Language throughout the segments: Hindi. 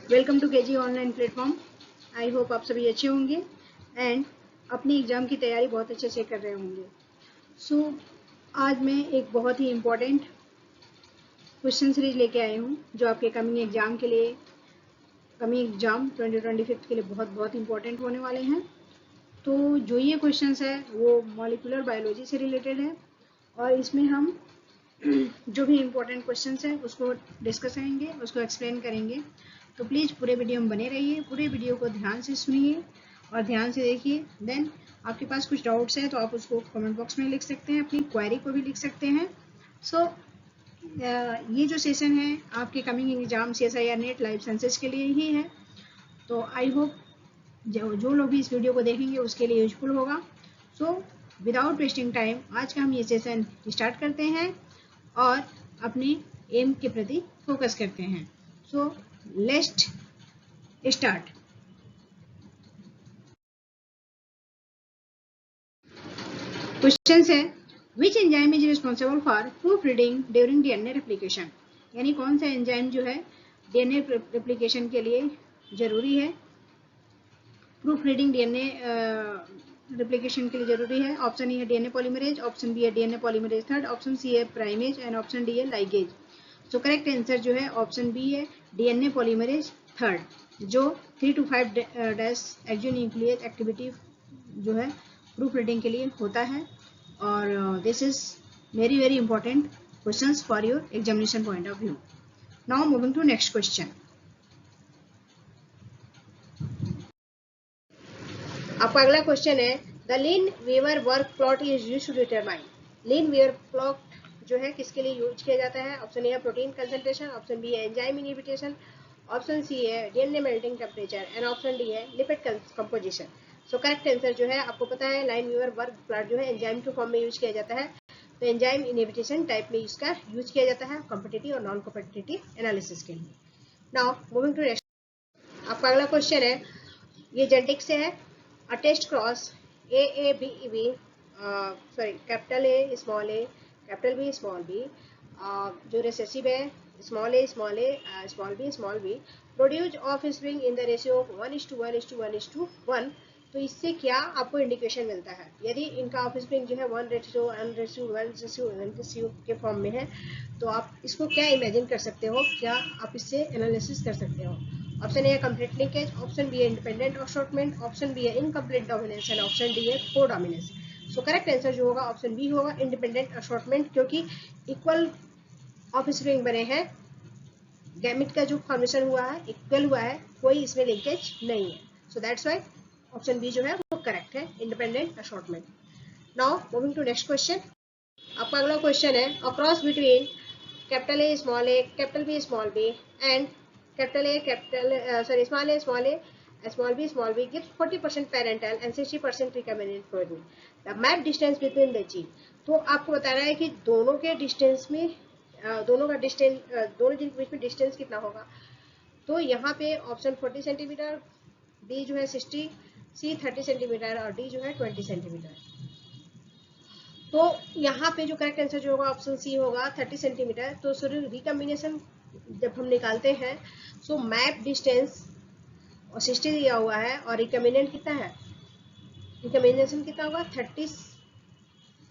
Welcome to KG online platform. I hope आप सभी अच्छे होंगे एंड अपनी एग्ज़ाम की तैयारी बहुत अच्छे से कर रहे होंगे। सो आज मैं एक बहुत ही इम्पोर्टेंट क्वेश्चन सीरीज लेके आई हूँ जो आपके कमिंग एग्ज़ाम 2025 के लिए बहुत बहुत इम्पोर्टेंट होने वाले हैं। तो जो ये क्वेश्चंस है वो मॉलिक्यूलर बायोलॉजी से रिलेटेड है और इसमें हम जो भी इम्पोर्टेंट क्वेश्चंस हैं उसको डिस्कस करेंगे, उसको एक्सप्लेन करेंगे। तो प्लीज़ पूरे वीडियो में बने रहिए, पूरे वीडियो को ध्यान से सुनिए और ध्यान से देखिए। देन आपके पास कुछ डाउट्स हैं तो आप उसको कमेंट बॉक्स में लिख सकते हैं, अपनी क्वेरी को भी लिख सकते हैं। सो ये जो सेशन है आपके coming exam CSIR net live sciences के लिए ही है। तो आई होप जो लोग भी इस वीडियो को देखेंगे उसके लिए यूजफुल होगा। सो विदाउट वेस्टिंग टाइम आज का हम ये सेशन स्टार्ट करते हैं और अपने एम के प्रति फोकस करते हैं। So let's start. क्वेश्चन है which enzyme is responsible for proof reading during DNA replication, यानी कौन सा एंजाइम जो है DNA रेप्लिकेशन के लिए जरूरी है, प्रूफ रीडिंग DNA रेप्लिकेशन के लिए जरूरी है। ऑप्शन ए है DNA पॉलीमरेज, ऑप्शन बी है DNA polymerase third, option C है प्राइमेज एंड ऑप्शन डी है लाइगेज। तो करेक्ट आंसर जो है ऑप्शन बी है DNA पॉलीमरेज थर्ड, जो 3 to 5 एक्सोन्यूक्लियस एक्टिविटी जो है प्रूफ रीडिंग के लिए होता है। और this is very very important questions for your examination point of view. Now moving to next question. आपका अगला क्वेश्चन है the Lineweaver Burk plot is used to determine. Lineweaver plot जो है किसके लिए यूज किया जाता है? ऑप्शन ए है प्रोटीन कंसंट्रेशन, ऑप्शन बी है एंजाइम इनहिबिशन, ऑप्शन सी है DNA melting temperature and option D है lipid composition. So correct answer जो है आपको पता है लाइन वीवर वर्क प्लॉट जो है एंजाइम के फॉर्म में यूज किया जाता है। तो एंजाइम इनहिबिशन टाइप में इसका यूज किया जाता है कॉम्पिटिटिव और नॉन कॉम्पिटिटिव एनालिसिस के लिए। Now moving to next. आपका अगला क्वेश्चन है ये जेनेटिक से है। A test cross AABB, capital A small a capital B small b, जो रेसेसिव है small a small b produce of spring in the ratio 1:1:1:1। तो इससे क्या आपको इंडिकेशन मिलता है? यदि इनका ऑफ स्प्रिंग जो है 1:1:1:1 के फॉर्म में है तो आप इसको क्या इमेजिन कर सकते हो, क्या आप इससे एनालिसिस कर सकते हो? ऑप्शन ए है कंप्लीट लिंकेज, ऑप्शन बी है इंडिपेंडेंट असॉर्टमेंट, ऑप्शन बी है incomplete dominance and option D है को डोमिनेंस। सो करेक्ट आंसर जो होगा ऑप्शन बी होगा इंडिपेंडेंट असॉर्टमेंट, क्योंकि इक्वल ऑफ स्प्रिंग बने हैं, गैमेट का जो फॉर्मेशन हुआ है इक्वल हुआ है, कोई इसमें लिंकेज नहीं है। So that's why option B जो है वो करेक्ट है independent assortment. Now moving to next question. आपका अगला क्वेश्चन है across between capital A small a capital B small b and capital A small a small b gives 40% parental and 60% recombinant progeny. The map distance between the gene। तो आपको बताना है कि दोनों के डिस्टेंस में दोनों जीन के बीच में डिस्टेंस कितना होगा। तो यहाँ पे ऑप्शन 40 सेंटीमीटर, बी जो है 60, सी 30 सेंटीमीटर और डी जो है 20 सेंटीमीटर। तो यहाँ पे जो करेक्ट आंसर जो होगा ऑप्शन सी होगा 30 सेंटीमीटर। तो सॉरी रिकम्बिनेशन जब हम निकालते हैं सो मैप डिस्टेंस और 60 दिया हुआ है और रिकम्बिनेंट कितना है, रिकम्बिनेशन कितना होगा 30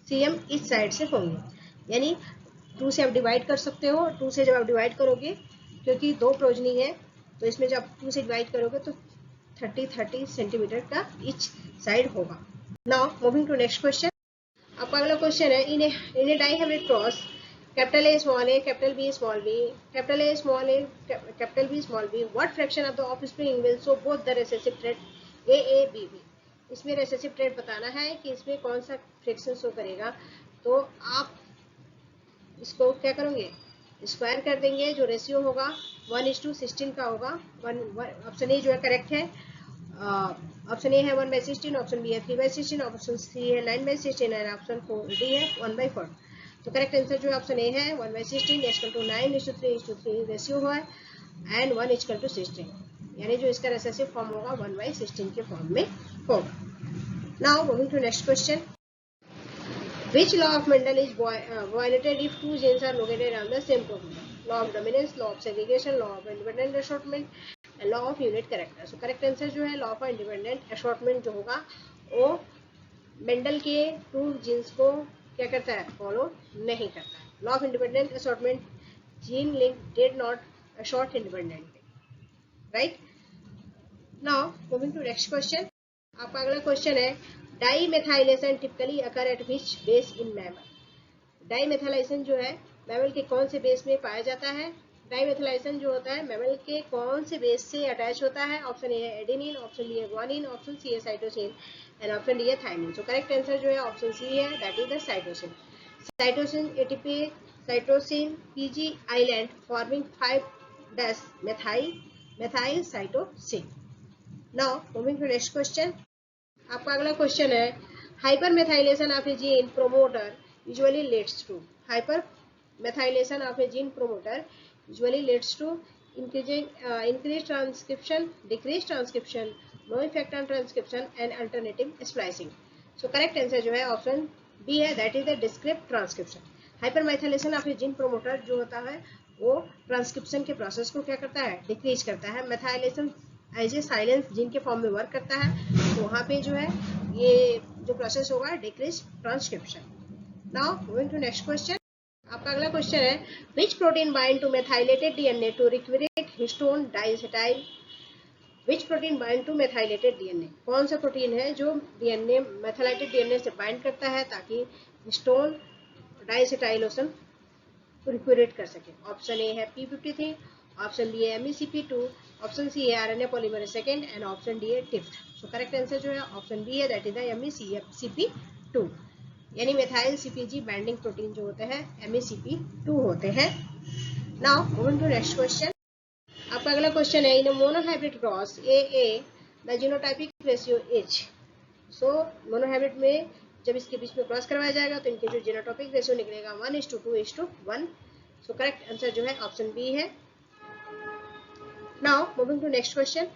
cm इस साइड से होंगे, यानी 2 से आप डिवाइड कर सकते हो। 2 से जब आप डिवाइड करोगे, क्योंकि 2 प्रोजनी है तो इसमें जब 2 से डिवाइड करोगे तो 30 सेंटीमीटर का ईच साइड होगा। Now moving to next question. आपका अगला क्वेश्चन है in dihybrid cross capital A small a capital B small b capital A small a capital B small b what fraction of the offspring will show both the recessive trait AABB। इसमें recessive trait बताना है कि इसमें कौन सा फ्रैक्शन शो करेगा। तो आप इसको क्या करोगे, स्क्वायर कर देंगे, जो रेशियो होगा 1:16 का होगा। ऑप्शन ए जो है करेक्ट है। ऑप्शन ए है 1/16, ऑप्शन बी है 3/16, ऑप्शन सी है 9/16 एंड ऑप्शन डी है 1/4। तो करेक्ट आंसर जो ऑप्शन ए है 1/16 = 9:3:3 रेशियो हुआ है एंड 1:16, यानी जो इसका रेसेसिव फॉर्म होगा 1/16 के फॉर्म में होगा। Now moving to next question. Which law of Mendel is violated if two genes are located on the same chromosome? Law of dominance, law of segregation, law of independent assortment and law of unit character. So correct answer जो है लॉ ऑफ इंडिपेंडेंट असॉर्टमेंट जो होगा वो मेंडल के 2 जीन्स को क्या करता है, फॉलो नहीं करता है। Law of independent assortment, gene link did not assort independently, right. Now moving to next question. आपका अगला क्वेश्चन है demethylation typically occur at which base in mammal. Demethylation जो है मैमल के कौन से बेस में पाया जाता है। डाईमेथाइलेशन जो होता है मैमल के कौन से बेस से अटैच होता है। ऑप्शन ए है एडेनिन, ऑप्शन बी है ग्वानिन, ऑप्शन सी है साइटोसिन एंड ऑप्शन डी है थायमिन। सो करेक्ट आंसर जो है ऑप्शन सी है, that is the cytosine. Cytosine ATP cytosine PG island forming 5 methyl cytosine. Now moving to next question. आपका अगला क्वेश्चन है hypermethylation of a gene promoter usually leads to. Hypermethylation of a gene promoter usually leads to increased transcription, decreased transcription, no effect on transcription and alternative splicing. So correct answer जो है ऑप्शन बी है, that is the discrete transcription. Hypermethylation of a gene promoter जो होता है वो ट्रांसक्रिप्शन के प्रोसेस को क्या करता है, डिक्रीज करता है। Methylation as a silence gene के फॉर्म में वर्क करता है, तो वहाँ पे जो है ये जो प्रोसेस होगा decrease transcription. Now moving to next question. आपका अगला क्वेश्चन है which protein bind to methylated DNA to recruit histone deacetylase. Which protein bind to methylated DNA, कौन सा प्रोटीन है जो डीएनए मेथाइलेटेड डीएनए से बाइंड करता है ताकि हिस्टोन डाइएसिटाइलोसन रिक्विरेट कर सके। ऑप्शन ए है P53, ऑप्शन बी है MECP2, ऑप्शन सी है RNA polymerase second and option D है टिफ्ट। सो करेक्ट आंसर जो है ऑप्शन बी है, दैट इज द MECP2 यानी मेथाइल सीपीजी बाइंडिंग प्रोटीन जो होते हैं MECP2 होते हैं। Now moving to next question. आपका अगला क्वेश्चन है in monohybrid cross AA the genotypic ratio is. So monohybrid में जब इसके बीच में क्रॉस करवाया जाएगा तो इनके जो जीनोटाइपिक रेशियो निकलेगा 1:2:1। सो करेक्ट आंसर जो है ऑप्शन बी है। Now moving to next question.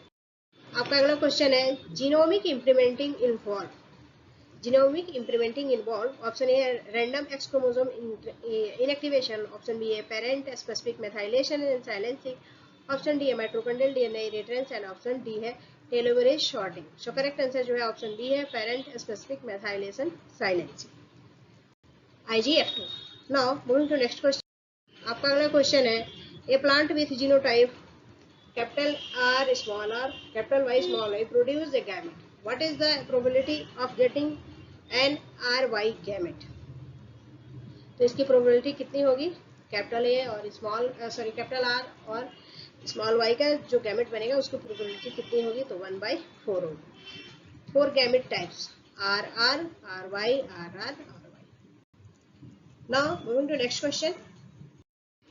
आपका अगला क्वेश्चन है genomic implementing involve. Genomic implementing involve option A है random X chromosome inactivation, option B है parent specific methylation and silencing, option D है mitochondrial DNA rearrangement and option D है telomerase shortening. So correct answer जो है option B है parent specific methylation silencing, IGF2. Now moving to next question. आपका अगला क्वेश्चन है a plant with genotype capital R small r capital Y small y produce a gamete. What is the probability of getting N R Y gamete. तो इसकी प्रोबेबिलिटी कितनी होगी, कैपिटल ए और कैपिटल आर और स्मॉल वाई का जो गैमेट बनेगा उसकी प्रोबेबिलिटी कितनी होगी, तो 1/4 होगी। 4 gamete types R R R Y R R R Y. Now moving to next question.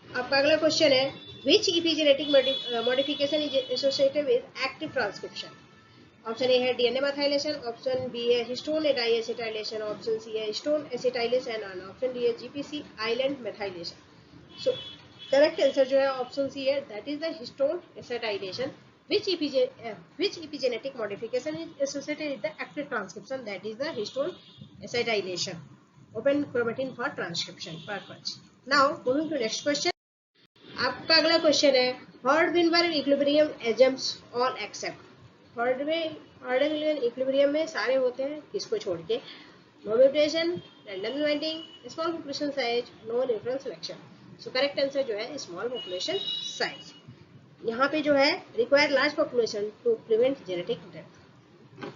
आपका अगला क्वेश्चन है which epigenetic modification is associated with active transcription. Option A है डीएनए मेथाइलेशन, ऑप्शन बी है हिस्टोन डाइएसिटाइलेशन, ऑप्शन सी है histone acetylation and option D है GPC island methylation. So correct answer जो है ऑप्शन सी है, that is the histone acetylation. which epigenetic modification is associated with the active transcription, that is the histone acetylation, open chromatin for transcription purpose. Now moving to next question. आपका अगला क्वेश्चन है Hardy Weinberg equilibrium assumes all except। Hardy Weinberg equilibrium में सारे होते हैं, किसको छोड़ के, no mutation, random binding, small population size, no neutral selection. So correct answer जो है स्मॉल पॉपुलेशन साइज। यहाँ पे जो है require large population to prevent genetic death.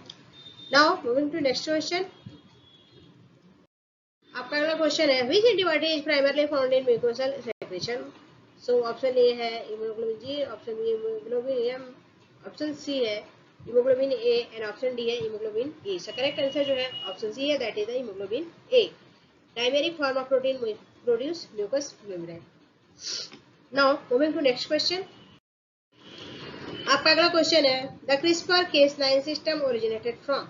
Now moving to next question. आपका अगला क्वेश्चन है which antibody is primarily found in mucosal secretion. So option A है हीमोग्लोबिन जी, option B haemoglobin M, option C है haemoglobin A and option D है haemoglobin A. So correct answer जो है ऑप्शन सी है, that is the haemoglobin A, dimeric form of protein produce mucus membrane. Now moving to next question. आपका अगला क्वेश्चन है the CRISPR-Cas9 system originated from.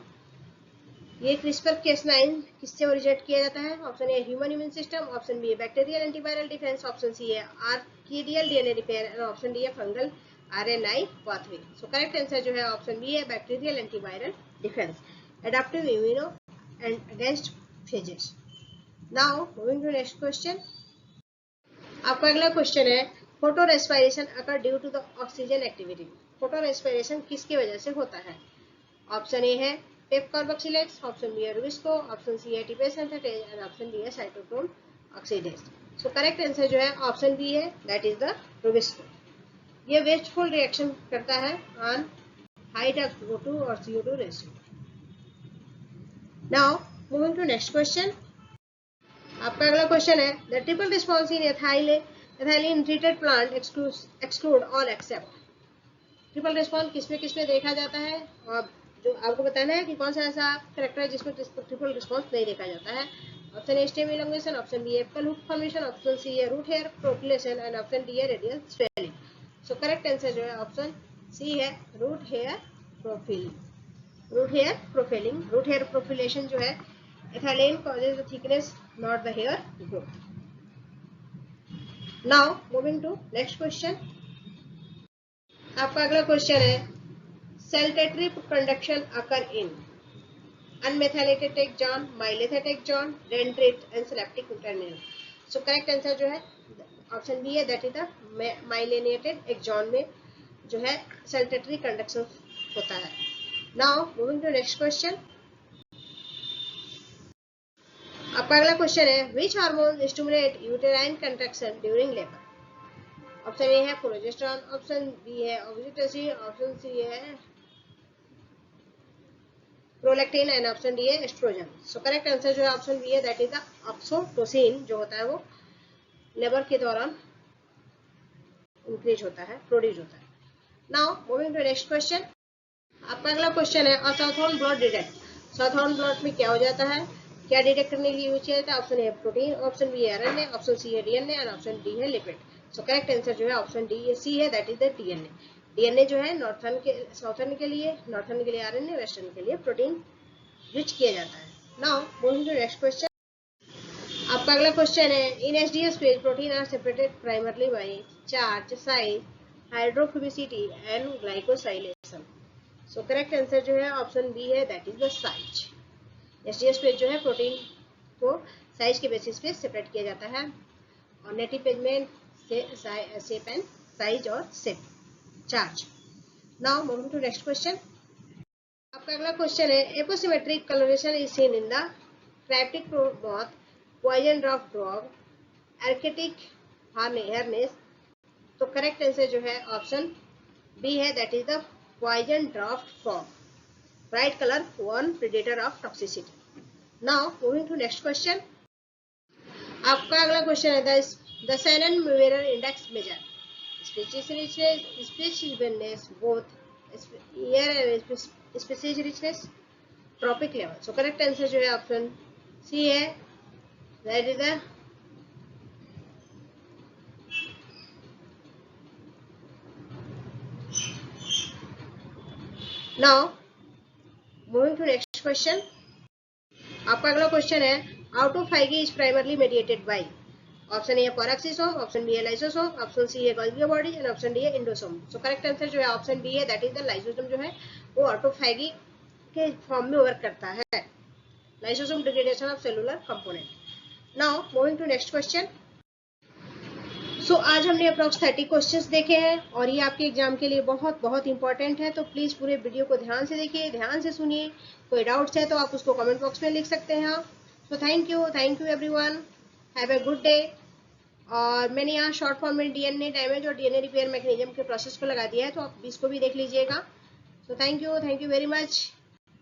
ये CRISPR-Cas9 किससे ओरिजिनेट किया जाता है, option A human immune system, option B bacterial antiviral defence, option C है आर्किडियल डीएनए रिपेयर और ऑप्शन डी है fungal RNAi pathway. So correct answer जो है ऑप्शन बी है bacterial antiviral defence, adaptive immuno and against phages. Now moving to next question. आपका अगला क्वेश्चन है photorespiration occur due to the oxygen activity. Photorespiration किसकी वजह से होता है? ऑप्शन ए है पेप कार्बोक्सिलेट्स, ऑप्शन बी है रुबिस्को, ऑप्शन सी है टीपेज सिंथेटेज एंड ऑप्शन डी है cytochrome oxidase. So correct answer जो है ऑप्शन बी है, दैट इज द रुबिस्को। ये वेस्टफुल रिएक्शन करता है ऑन हाई CO2 और CO2 ratio. Now moving to next question. आपका अगला क्वेश्चन है the triple response in ethylene treated plant exclude all except. Triple response किसमें देखा जाता है, और जो आपको बताना है कि कौन सा ऐसा करेक्टर है जिसमें ट्रिपल रिस्पॉन्स नहीं देखा जाता है। Option A stem elongation, option B apical hook formation, option C है root hair proliferation and option D है radial swelling. So correct answer जो है ऑप्शन सी है root hair profiling. Root hair proliferation जो है ethylene causes the thickness not the hair growth. Now moving to next question. आपका अगला क्वेश्चन है saltatory conduction occur in unmyelinated axon, myelinated axon, dendrite and synaptic internal. So correct answer जो है ऑप्शन बी है, that is the myelinated axon में जो है सेल्टेटरी कंडक्शन होता है। Now moving to next question. आपका अगला क्वेश्चन है which hormone stimulate uterine contraction during labour. Option A है प्रोजेस्टेरॉन, ऑप्शन बी है ऑक्सीटोसिन, ऑप्शन सी है प्रोलैक्टिन एंड ऑप्शन डी है एस्ट्रोजन। सो करेक्ट आंसर जो है ऑप्शन बी है, दैट इज द ऑक्सीटोसिन जो होता है वो लेबर के दौरान इंक्रीज होता है, प्रोड्यूस होता है। Now moving to next question. आपका अगला क्वेश्चन है Southern blot detect. Southern blot में क्या हो जाता है, क्या डिटेक्ट करने के लिए यूज किया जाता है? Option A protein, option B है आरएनए, ऑप्शन सी है डीएनए एंड ऑप्शन डी है लिपिड। सो करेक्ट आंसर जो है ऑप्शन डी सी है, that is the DNA. DNA जो है साउथर्न के लिए आरएनए, वेस्टर्न के लिए प्रोटीन यूज किया जाता है। Now moving to next question. आपका अगला क्वेश्चन है in HDS PAGE protein are separated primarily by charge, size, hydrophobicity and glycosylation. So correct answer जो है ऑप्शन बी है, that is the size. HDS PAGE जो है प्रोटीन को साइज के बेसिस पे सेपरेट किया जाता है, और नेटिव पेज में शेप एंड साइज और shape charge. Now moving to next question. आपका अगला क्वेश्चन है aposematic colouration is seen in the cryptic moth, poison dart dog, arctic hares. तो करेक्ट आंसर जो है ऑप्शन बी है, that is the poison dart frog. Bright colour warn predator of toxicity. Now moving to next question. आपका अगला क्वेश्चन है the Shannon mirror index measure species richness both air and species richness trophic level. So correct answer जो है ऑप्शन सी है, that is the now moving to next question. आपका अगला क्वेश्चन है autophagy is primarily mediated by. Option A है पेरोक्सिसोम, ऑप्शन बी है लाइसोसोम, ऑप्शन सी है Golgi body and option D है एंडोसोम। सो करेक्ट आंसर जो है ऑप्शन बी है, दैट इज द लाइसोसोम जो है वो ऑटोफाइगी के फॉर्म में वर्क करता है, lysosome degradation of cellular component. Now moving to next question. So आज हमने अप्रॉक्स 30 क्वेश्चंस देखे हैं, और ये आपके एग्जाम के लिए बहुत बहुत इंपॉर्टेंट है, तो प्लीज पूरे वीडियो को ध्यान से देखिए, ध्यान से सुनिए। कोई डाउट्स है तो आप उसको कमेंट बॉक्स में लिख सकते हैं। सो thank you everyone, have a good day. और मैंने यहाँ शॉर्ट फॉर्म में डीएनए डैमेज और डीएनए रिपेयर मैकेनिज्म के प्रोसेस को लगा दिया है, तो आप इसको भी देख लीजिएगा। So thank you very much,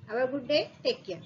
have a good day, take care.